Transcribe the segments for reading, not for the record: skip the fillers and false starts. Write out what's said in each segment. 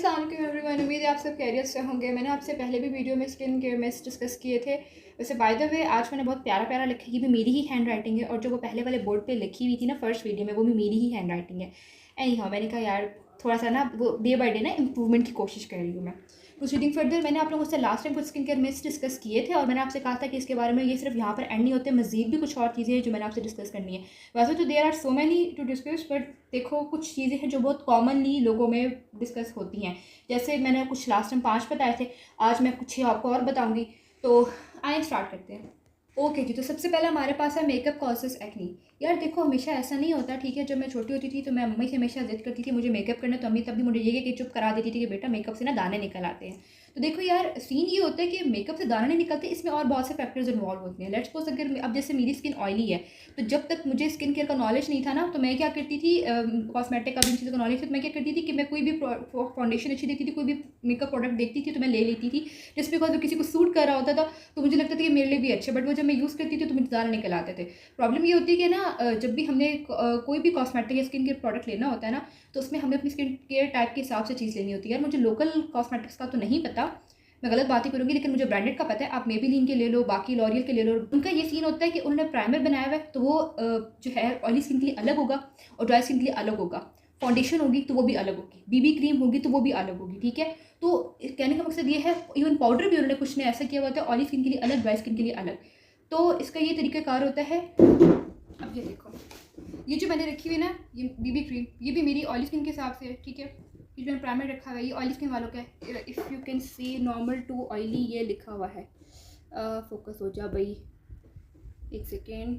अस्सलाम वालेकुम एवरीवन, उम्मीद है आप सब खैरियत से होंगे। मैंने आपसे पहले भी वीडियो में स्किन केयर मिथ्स डिस्कस किए थे। वैसे बाय द वे आज मैंने बहुत प्यारा प्यारा लिखा, ये भी मेरी ही हैंड राइटिंग है, और जो वो पहले वाले बोर्ड पे लिखी हुई थी ना फर्स्ट वीडियो में, वो भी मेरी ही हैंड राइटिंग है। एनी हाउ, मैंने कहा यार थोड़ा सा ना वो डे बाई डे ना इम्प्रूवमेंट की कोशिश कर रही हूँ मैं। प्रोसीडिंग फर्दर, मैंने आप लोगों से लास्ट टाइम कुछ स्किन केयर मिथ्स डिस्कस किए थे, और मैंने आपसे कहा था कि इसके बारे में ये सिर्फ यहाँ पर एंड नहीं होते, मजीद भी कुछ और चीज़ें हैं जो मैंने आपसे डिस्कस करनी है। वैसे तो there are so many to discuss, but देखो कुछ चीज़ें हैं जो बहुत कॉमनली लोगों में डिस्कस होती हैं। जैसे मैंने कुछ लास्ट टाइम 5 बताए थे, आज मैं कुछ आपको और बताऊँगी। तो आइए स्टार्ट करते हैं। ओके जी, तो सबसे पहले हमारे पास है मेकअप कॉजेस एक्नी। यार देखो, हमेशा ऐसा नहीं होता, ठीक है। जब मैं छोटी होती थी तो मैं मम्मी से हमेशा जिद करती थी मुझे मेकअप करना, तो अम्मी तब भी मुझे ये कि चुप करा देती थी कि बेटा मेकअप से ना दाने निकल आते हैं। तो देखो यार, सीन ये होता है कि मेकअप से दाने नहीं निकलते, इसमें और बहुत से फैक्टर्स इन्वॉल्व होते हैं। लेट्स सपोज अगर अब जैसे मेरी स्किन ऑयली है, तो जब तक मुझे स्किन केयर का नॉलेज नहीं था ना, तो मैं क्या करती थी, कॉस्मेटिक का भी इन चीज़ों का नॉलेज थी, तो मैं क्या करती थी कि मैं कोई भी फाउंडेशन अच्छी देखती थी, कोई भी मेकअप प्रोडक्ट देखती थी तो मैं ले लेती थी, जस्ट बिकॉज वो किसी को सूट कर रहा होता था, तो मुझे लगता था कि मेरे लिए भी अच्छा। बट वो जब मैं यूज़ करती थी तो मुझे दाने निकल आते थे। प्रॉब्लम ये होती है कि ना, जब भी हमने कोई भी कॉस्मेटिक या स्किन केयर प्रोडक्ट लेना होता है ना, तो उसमें हमें अपनी स्किन केयर टाइप के हिसाब से चीज़ लेनी होती है। यार मुझे लोकल कॉस्मेटिक्स का तो नहीं पता, मैं गलत बात ही करूँगी, लेकिन मुझे ब्रांडेड का पता है। आप मेबेलिन के ले लो, बाकी लॉरियल के ले लो। उनका ये सीन होता है कि उन्होंने प्राइमर बनाया हुआ है, तो वो जो है ऑयली स्किन के लिए अलग होगा और ड्राई स्किन के लिए अलग होगा। फाउंडेशन होगी तो वो भी अलग होगी, बीबी क्रीम होगी तो वो भी अलग होगी, ठीक है। तो कहने का मकसद ये है, इवन पाउडर भी उन्होंने कुछ ने ऐसा किया हुआ होता है, ऑयली स्किन के लिए अलग, ड्राई स्किन के लिए अलग। तो इसका ये तरीक़ाकार होता है। अब ये देखो, ये जो मैंने रखी हुई ना, ये बीबी क्रीम, ये भी मेरी ऑयली स्किन के हिसाब से है, ठीक है। ये जो मैंने प्राइमर रखा हुआ है, ये ऑयली स्किन वालों का है। If you can see normal to oily ये लिखा हुआ है। फोकस हो जा भाई, एक सेकेंड।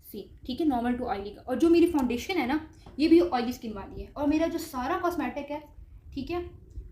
सी, ठीक है, नॉर्मल टू ऑयली का। और जो मेरी फाउंडेशन है ना, ये भी ऑयली स्किन वाली है। और मेरा जो सारा कॉस्मेटिक है, ठीक है,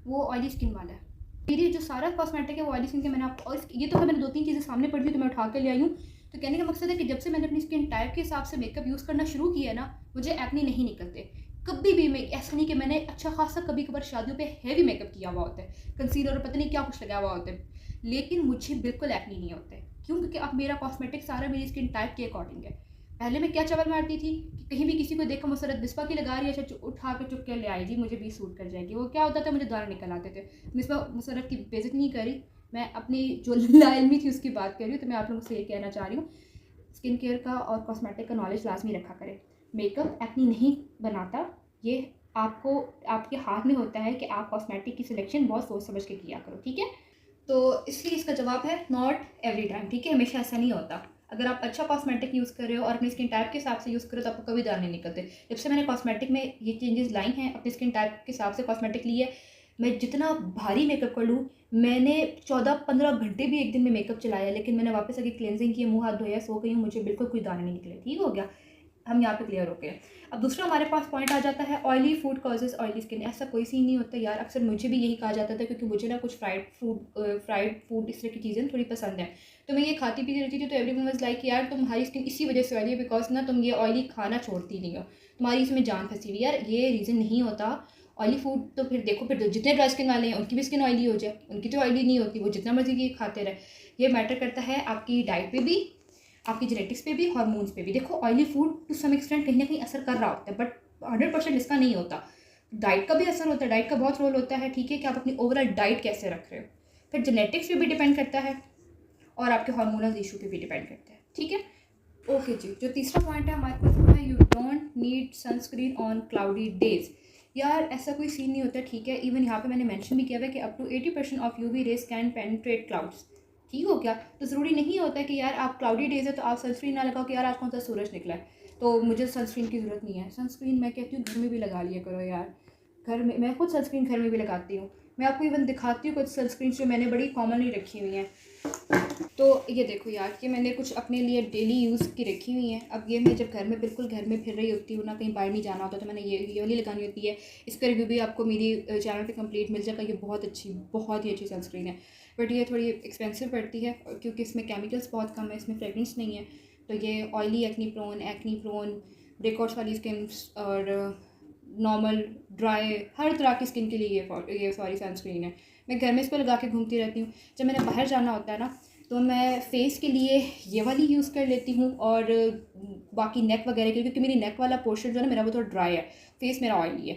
वो ऑयली स्किन वाला है। मेरी जो सारा कॉस्मेटिक है वो ऑयली स्किन के। मैंने आपको, और ये तो मैंने 2-3 चीज़ें सामने पड़ी थी तो मैं उठा कर ले आई हूँ। तो कहने का मकसद है कि जब से मैंने अपनी स्किन टाइप के हिसाब से मेकअप यूज़ करना शुरू किया है ना, मुझे एक्ने नहीं निकलते कभी भी। मैं ऐसा नहीं कि मैंने अच्छा खासा कभी कभार शादियों पे हैवी मेकअप किया हुआ होता है, कंसीलर और पता नहीं क्या कुछ लगा हुआ होता है, लेकिन मुझे बिल्कुल एक्ने नहीं होता है। क्यों? क्योंकि अब मेरा कॉस्मेटिक सारा मेरी स्किन टाइप के अकॉर्डिंग है। पहले मैं क्या चवल मारती थी कि कहीं भी किसी को देखा मुसरत बिस्पा की लगा रही है, अच्छा उठा के चुप के ले आई जी, मुझे भी सूट कर जाएगी। वो क्या होता था, मुझे दाने निकल आते थे। बिस्पा मुसरत की बेइज्जती नहीं करी, मैं अपनी जो लाइलमी थी उसकी बात कर रही हूँ। तो मैं आप लोगों से ये कहना चाह रही हूँ, स्किन केयर का और कॉस्मेटिक का नॉलेज लाजमी रखा करें। मेकअप एक्ने नहीं बनाता, ये आपको आपके हाथ में होता है कि आप कॉस्मेटिक की सिलेक्शन बहुत सोच समझ के किया करो, ठीक है। तो इसलिए इसका जवाब है नॉट एवरी टाइम, ठीक है, हमेशा ऐसा नहीं होता। अगर आप अच्छा कॉस्मेटिक यूज़ कर रहे हो और अपनी स्किन टाइप के हिसाब से यूज़ करो तो आपको कभी दाने नहीं निकलते। जब से मैंने कॉस्मेटिक में ये चेंजेस लाई हैं, अपनी स्किन टाइप के हिसाब से कॉस्मेटिक ली है, मैं जितना भारी मेकअप कर लूँ, मैंने 14-15 घंटे भी एक दिन में मेकअप चलाया, लेकिन मैंने वापस आके क्लेंजिंग किया, मुँह हाथ धोया, सो गई हूँ, मुझे बिल्कुल कोई दाने नहीं निकले। ठीक हो गया, हम यहाँ पे क्लियर हो गए। अब दूसरा हमारे पास पॉइंट आ जाता है oily food causes oily skin. ऐसा कोई सीन नहीं होता यार, अक्सर मुझे भी यही कहा जाता था, क्योंकि मुझे ना कुछ फ्राइड फूड इस तरह की चीज़ें थोड़ी पसंद है, तो मैं ये खाती पीती रहती थी। तो एवरीवन वाज लाइक यार तुम्हारी स्किन इसी वजह से ऑयली है, बिकॉज ना तुम ये ऑयली खाना छोड़ती नहीं हो, तुम्हारी इसमें जान फंसी हुई। यार ये रीज़न नहीं होता। ऑयली फूड तो फिर देखो, फिर जितने ड्राई स्किन वाले हैं उनकी भी स्किन ऑयली हो जाए, उनकी तो ऑयली नहीं होती, वो जितना मर्जी की खाते रहे। ये मैटर करता है आपकी डाइट पे भी, आपकी जेनेटिक्स पे भी, हार्मोन्स पे भी। देखो oily food to some extent कहीं ना कहीं असर कर रहा होता है, बट 100% इसका नहीं होता। डाइट का भी असर होता है, डाइट का बहुत रोल होता है, ठीक है, कि आप अपनी ओवरऑल डाइट कैसे रख रहे हो। फिर जेनेटिक्स पे भी डिपेंड करता है और आपके हार्मोनल इशू पे भी डिपेंड करता है, ठीक है। ओके जी, जो तीसरा पॉइंट है हमारे पास वो है you don't need sunscreen on cloudy days. यार ऐसा कोई सीन नहीं होता, ठीक है। इवन यहाँ पे मैंने मेंशन भी किया हुआ है कि up to 80% of UV rays can penetrate clouds. ठीक हो गया, तो ज़रूरी नहीं होता है कि यार आप क्लाउडी डेज है तो आप सनस्क्रीन ना लगाओ कि यार आज कौन सा सूरज निकला है तो मुझे सनस्क्रीन की ज़रूरत नहीं है। सनस्क्रीन मैं कहती हूँ घर में भी लगा लिया करो यार। घर में मैं खुद सनस्क्रीन घर में भी लगाती हूँ। मैं आपको इवन दिखाती हूँ कुछ सनस्क्रीन जो मैंने बड़ी कॉमनली रखी हुई हैं। तो ये देखो यार, कि मैंने कुछ अपने लिए डेली यूज़ की रखी हुई हैं। अब ये मैं जब घर में बिल्कुल घर में फिर रही होती हूँ ना, कहीं बाहर नहीं जाना होता, तो मैंने ये वाली लगानी होती है। इसका रिव्यू भी आपको मेरी चैनल पे कंप्लीट मिल जाएगा। ये बहुत ही अच्छी सनस्क्रीन है, बट ये थोड़ी एक्सपेंसिव पड़ती है क्योंकि इसमें केमिकल्स बहुत कम है, इसमें फ्रेगरेंस नहीं है। तो ये ऑयली एक्नी प्रोन ब्रेकआउट्स वाली स्किन और नॉर्मल ड्राई हर तरह की स्किन के लिए ये सॉरी सनस्क्रीन है। मैं घर में इसको लगा के घूमती रहती हूँ। जब मैंने बाहर जाना होता है ना, तो मैं फेस के लिए ये वाली यूज़ कर लेती हूँ, और बाकी नेक वगैरह के लिए, क्योंकि मेरी नेक वाला पोर्शन जो है ना मेरा वो थोड़ा ड्राई है, फेस मेरा ऑयली है,